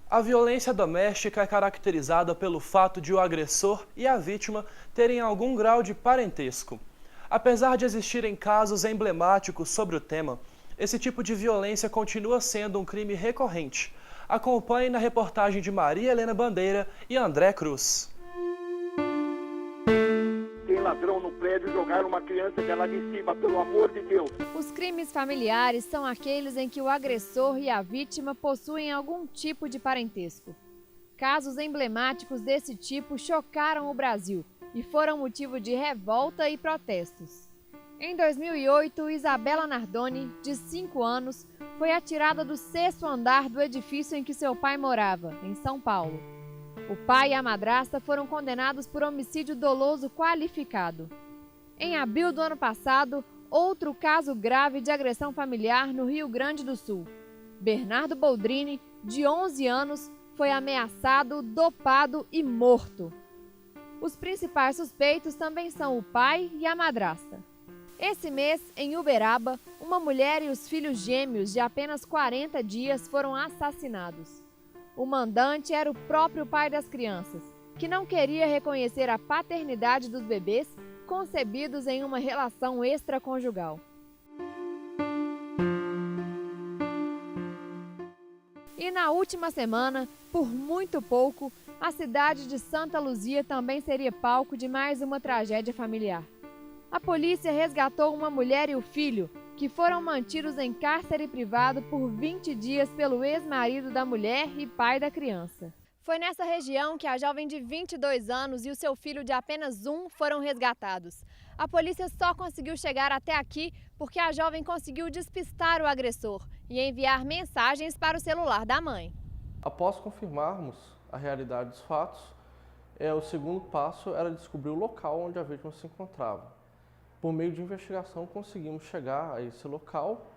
A violência doméstica é caracterizada pelo fato de o agressor e a vítima terem algum grau de parentesco. Apesar de existirem casos emblemáticos sobre o tema, esse tipo de violência continua sendo um crime recorrente. Acompanhe na reportagem de Maria Helena Bandeira e André Cruz. Tem ladrão no prédio, jogaram uma criança de lá de cima, pelo amor de Deus. Os crimes familiares são aqueles em que o agressor e a vítima possuem algum tipo de parentesco. Casos emblemáticos desse tipo chocaram o Brasil e foram motivo de revolta e protestos. Em 2008, Isabela Nardoni, de 5 anos, foi atirada do 6º andar do edifício em que seu pai morava, em São Paulo. O pai e a madrasta foram condenados por homicídio doloso qualificado. Em abril do ano passado, outro caso grave de agressão familiar no Rio Grande do Sul. Bernardo Boldrini, de 11 anos, foi ameaçado, dopado e morto. Os principais suspeitos também são o pai e a madrasta. Esse mês, em Uberaba, uma mulher e os filhos gêmeos de apenas 40 dias foram assassinados. O mandante era o próprio pai das crianças, que não queria reconhecer a paternidade dos bebês concebidos em uma relação extraconjugal. E na última semana, por muito pouco, a cidade de Santa Luzia também seria palco de mais uma tragédia familiar. A polícia resgatou uma mulher e o filho, que foram mantidos em cárcere privado por 20 dias pelo ex-marido da mulher e pai da criança. Foi nessa região que a jovem de 22 anos e o seu filho de apenas 1 foram resgatados. A polícia só conseguiu chegar até aqui porque a jovem conseguiu despistar o agressor e enviar mensagens para o celular da mãe. Após confirmarmos a realidade dos fatos, o segundo passo era descobrir o local onde a vítima se encontrava. Por meio de investigação, conseguimos chegar a esse local.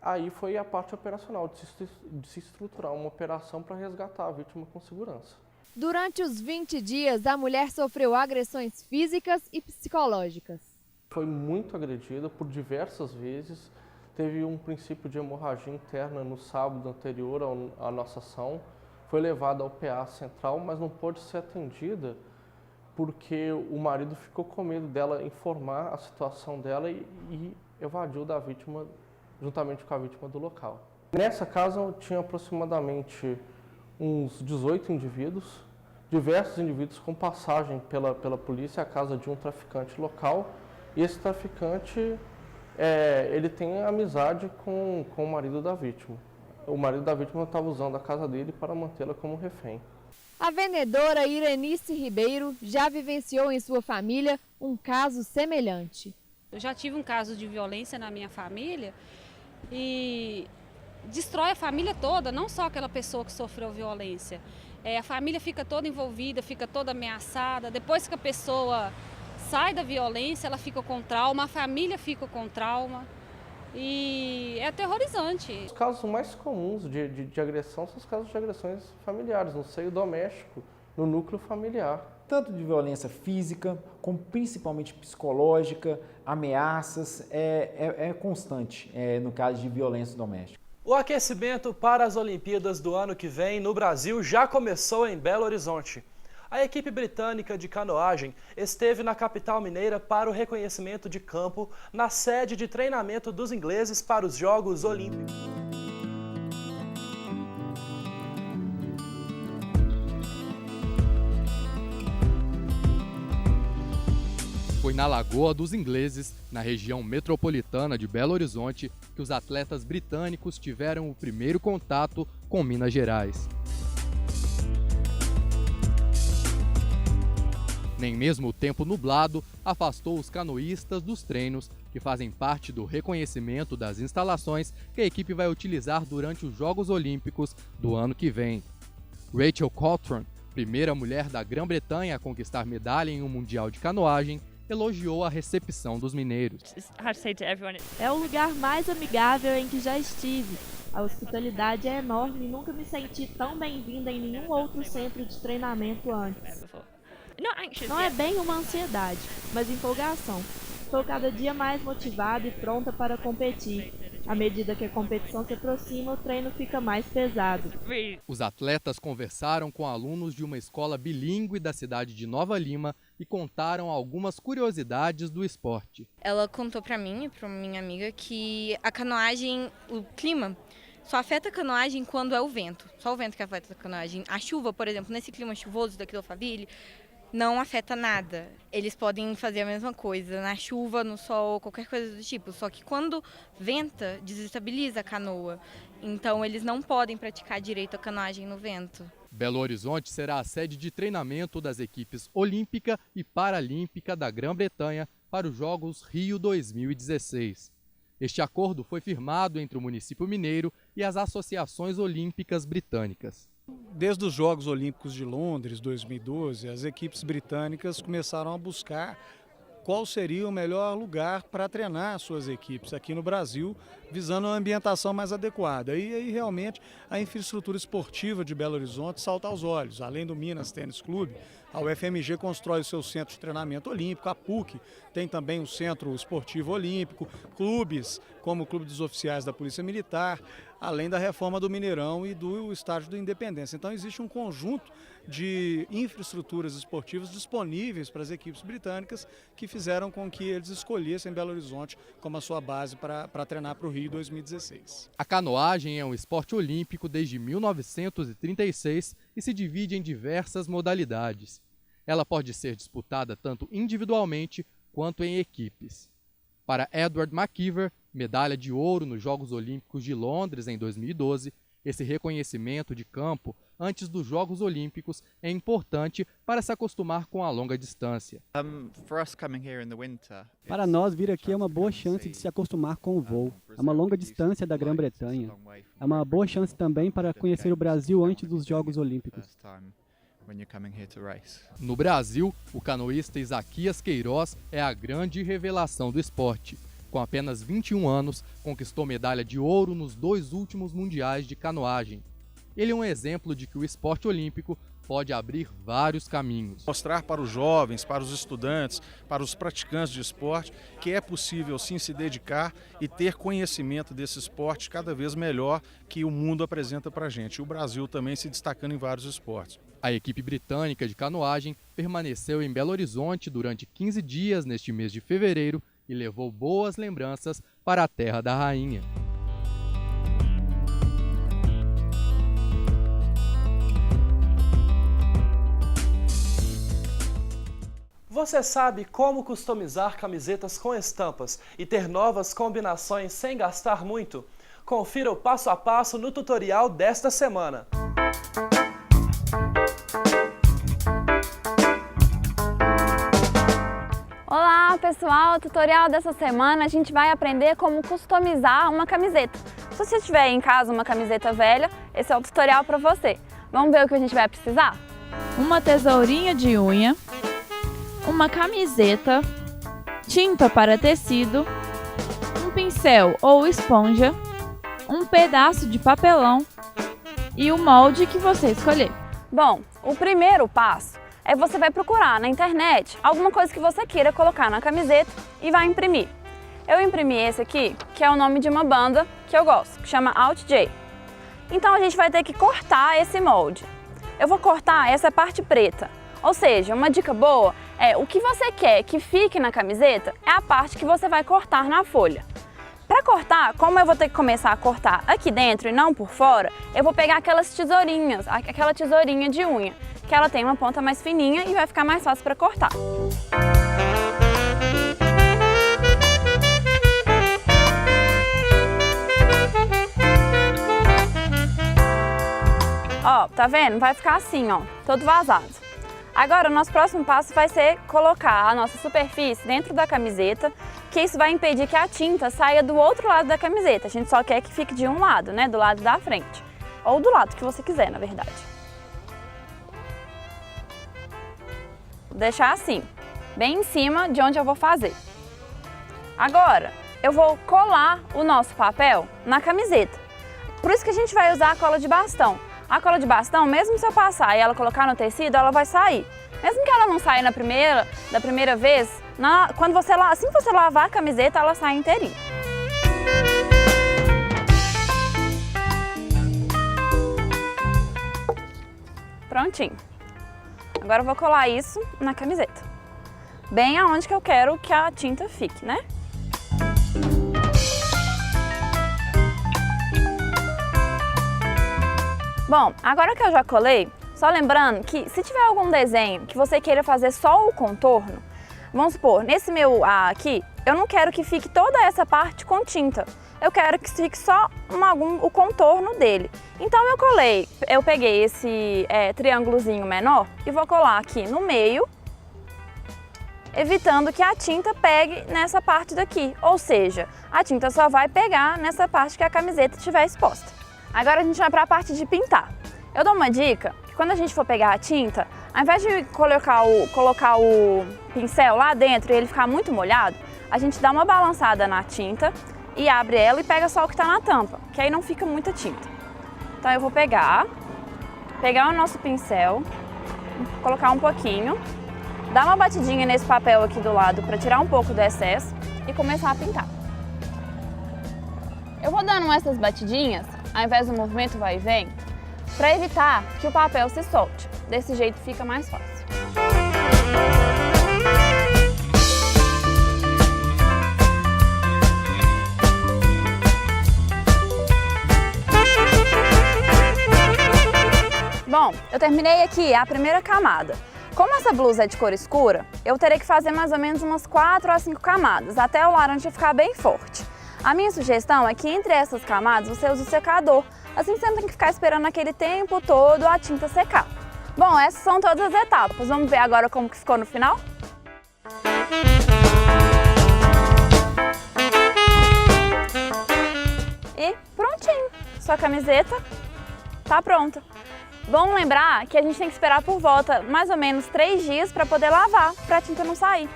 Aí foi a parte operacional, de se estruturar uma operação para resgatar a vítima com segurança. Durante os 20 dias, a mulher sofreu agressões físicas e psicológicas. Foi muito agredida por diversas vezes. Teve um princípio de hemorragia interna no sábado anterior à nossa ação. Foi levada ao PA central, mas não pôde ser atendida porque o marido ficou com medo dela informar a situação dela e evadiu da vítima, juntamente com a vítima do local. Nessa casa tinha aproximadamente uns 18 indivíduos, diversos indivíduos com passagem pela polícia à casa de um traficante local. E esse traficante, ele tem amizade com o marido da vítima. O marido da vítima estava usando a casa dele para mantê-la como refém. A vendedora Irenice Ribeiro já vivenciou em sua família um caso semelhante. Eu já tive um caso de violência na minha família e destrói a família toda, não só aquela pessoa que sofreu violência. A família fica toda envolvida, fica toda ameaçada. Depois que a pessoa sai da violência, ela fica com trauma, a família fica com trauma. E é aterrorizante. Os casos mais comuns de agressão são os casos de agressões familiares, no seio doméstico, no núcleo familiar. Tanto de violência física, como principalmente psicológica, ameaças, é constante no caso de violência doméstica. O aquecimento para as Olimpíadas do ano que vem no Brasil já começou em Belo Horizonte. A equipe britânica de canoagem esteve na capital mineira para o reconhecimento de campo na sede de treinamento dos ingleses para os Jogos Olímpicos. Foi na Lagoa dos Ingleses, na região metropolitana de Belo Horizonte, que os atletas britânicos tiveram o primeiro contato com Minas Gerais. Nem mesmo o tempo nublado afastou os canoístas dos treinos, que fazem parte do reconhecimento das instalações que a equipe vai utilizar durante os Jogos Olímpicos do ano que vem. Rachel Cawthron, primeira mulher da Grã-Bretanha a conquistar medalha em um Mundial de Canoagem, elogiou a recepção dos mineiros. É o lugar mais amigável em que já estive. A hospitalidade é enorme e nunca me senti tão bem-vinda em nenhum outro centro de treinamento antes. Não é bem uma ansiedade, mas empolgação. estou cada dia mais motivada e pronta para competir. À medida que a competição se aproxima, o treino fica mais pesado. Os atletas conversaram com alunos de uma escola bilíngue da cidade de Nova Lima e contaram algumas curiosidades do esporte. Ela contou para mim e para minha amiga que a canoagem, o clima, só afeta a canoagem quando é o vento. Só o vento que afeta a canoagem. A chuva, por exemplo, nesse clima chuvoso daqui do Alphaville, não afeta nada. Eles podem fazer a mesma coisa na chuva, no sol, qualquer coisa do tipo. Só que quando venta, desestabiliza a canoa. Então eles não podem praticar direito a canoagem no vento. Belo Horizonte será a sede de treinamento das equipes olímpica e paralímpica da Grã-Bretanha para os Jogos Rio 2016. Este acordo foi firmado entre o município mineiro e as associações olímpicas britânicas. Desde os Jogos Olímpicos de Londres, 2012, as equipes britânicas começaram a buscar qual seria o melhor lugar para treinar suas equipes aqui no Brasil, visando uma ambientação mais adequada. E aí realmente a infraestrutura esportiva de Belo Horizonte salta aos olhos. Além do Minas Tênis Clube, a UFMG constrói o seu centro de treinamento olímpico, a PUC tem também o Centro Esportivo Olímpico, clubes como o Clube dos Oficiais da Polícia Militar, além da reforma do Mineirão e do Estádio da Independência. Então existe um conjunto de infraestruturas esportivas disponíveis para as equipes britânicas que fizeram com que eles escolhessem Belo Horizonte como a sua base para treinar para o Rio 2016. A canoagem é um esporte olímpico desde 1936 e se divide em diversas modalidades. Ela pode ser disputada tanto individualmente quanto em equipes. Para Edward McKeever, medalha de ouro nos Jogos Olímpicos de Londres em 2012, esse reconhecimento de campo antes dos Jogos Olímpicos é importante para se acostumar com a longa distância. Para nós, vir aqui é uma boa chance de se acostumar com o voo. É uma longa distância da Grã-Bretanha. É uma boa chance também para conhecer o Brasil antes dos Jogos Olímpicos. No Brasil, o canoísta Isaquias Queiroz é a grande revelação do esporte. Com apenas 21 anos, conquistou medalha de ouro nos 2 últimos mundiais de canoagem. Ele é um exemplo de que o esporte olímpico pode abrir vários caminhos. Mostrar para os jovens, para os estudantes, para os praticantes de esporte, que é possível sim se dedicar e ter conhecimento desse esporte cada vez melhor que o mundo apresenta para a gente. O Brasil também se destacando em vários esportes. A equipe britânica de canoagem permaneceu em Belo Horizonte durante 15 dias neste mês de fevereiro e levou boas lembranças para a terra da rainha. Você sabe como customizar camisetas com estampas e ter novas combinações sem gastar muito? Confira o passo a passo no tutorial desta semana. Olá pessoal, no tutorial dessa semana a gente vai aprender como customizar uma camiseta. Se você tiver em casa uma camiseta velha, esse é o tutorial para você. Vamos ver o que a gente vai precisar? Uma tesourinha de unha, uma camiseta, tinta para tecido, um pincel ou esponja, um pedaço de papelão e o molde que você escolher. Bom, o primeiro passo é você vai procurar na internet alguma coisa que você queira colocar na camiseta e vai imprimir. Eu imprimi esse aqui, que é o nome de uma banda que eu gosto, que chama Alt J. Então a gente vai ter que cortar esse molde. Eu vou cortar essa parte preta. Ou seja, uma dica boa é o que você quer que fique na camiseta é a parte que você vai cortar na folha. Para cortar, como eu vou ter que começar a cortar aqui dentro e não por fora, eu vou pegar aquelas tesourinhas, aquela tesourinha de unha, que ela tem uma ponta mais fininha e vai ficar mais fácil para cortar. Ó, tá vendo? Vai ficar assim, ó, todo vazado. Agora, o nosso próximo passo vai ser colocar a nossa superfície dentro da camiseta, que isso vai impedir que a tinta saia do outro lado da camiseta. A gente só quer que fique de um lado, né, do lado da frente. Ou do lado que você quiser, na verdade. Vou deixar assim, bem em cima de onde eu vou fazer. Agora, eu vou colar o nosso papel na camiseta. Por isso que a gente vai usar a cola de bastão. A cola de bastão, mesmo se eu passar e ela colocar no tecido, ela vai sair. Mesmo que ela não saia da primeira vez, Assim que você lavar a camiseta, ela sai inteirinha. Prontinho. Agora eu vou colar isso na camiseta. Bem aonde que eu quero que a tinta fique, né? Bom, agora que eu já colei, só lembrando que se tiver algum desenho que você queira fazer só o contorno, vamos supor, nesse meu A aqui, eu não quero que fique toda essa parte com tinta. Eu quero que fique só o contorno dele. Então eu peguei esse triângulozinho menor e vou colar aqui no meio, evitando que a tinta pegue nessa parte daqui. Ou seja, a tinta só vai pegar nessa parte que a camiseta estiver exposta. Agora a gente vai para a parte de pintar. Eu dou uma dica, que quando a gente for pegar a tinta, ao invés de colocar o pincel lá dentro e ele ficar muito molhado, a gente dá uma balançada na tinta e abre ela e pega só o que está na tampa, que aí não fica muita tinta. Então eu vou pegar o nosso pincel, colocar um pouquinho, dar uma batidinha nesse papel aqui do lado para tirar um pouco do excesso e começar a pintar. Eu vou dando essas batidinhas, ao invés do movimento vai e vem, para evitar que o papel se solte. Desse jeito fica mais fácil. Bom, eu terminei aqui a primeira camada. Como essa blusa é de cor escura, eu terei que fazer mais ou menos umas 4 a 5 camadas, até o laranja ficar bem forte. A minha sugestão é que entre essas camadas você use o secador, assim você não tem que ficar esperando aquele tempo todo a tinta secar. Bom, essas são todas as etapas. Vamos ver agora como que ficou no final? E prontinho! Sua camiseta tá pronta. Bom lembrar que a gente tem que esperar por volta mais ou menos 3 dias para poder lavar, para a tinta não sair.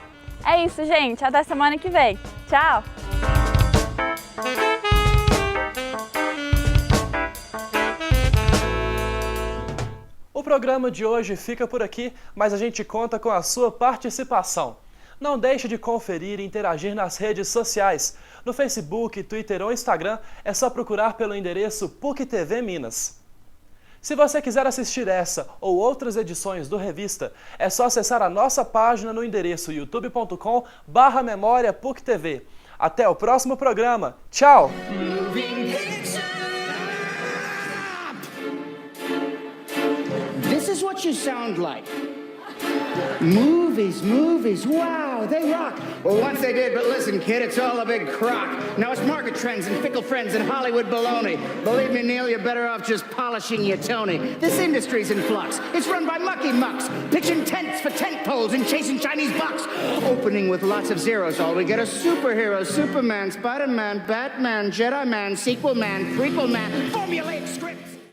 É isso, gente. Até semana que vem. Tchau! O programa de hoje fica por aqui, mas a gente conta com a sua participação. Não deixe de conferir e interagir nas redes sociais. No Facebook, Twitter ou Instagram, é só procurar pelo endereço PUC TV Minas. Se você quiser assistir essa ou outras edições do Revista, é só acessar a nossa página no endereço youtube.com/Memória PUC TV. Até o próximo programa. Tchau! This is what you sound like. Movies, wow, they rock. Well, once they did, but listen, kid, it's all a big crock. Now it's market trends and fickle friends and Hollywood baloney. Believe me, Neil, you're better off just polishing your Tony. This industry's in flux. It's run by mucky mucks, pitching tents for tent poles and chasing Chinese bucks. Opening with lots of zeros, all we get are superheroes, Superman, Spider-Man, Batman, Jedi Man, sequel man, prequel man, formulaic script.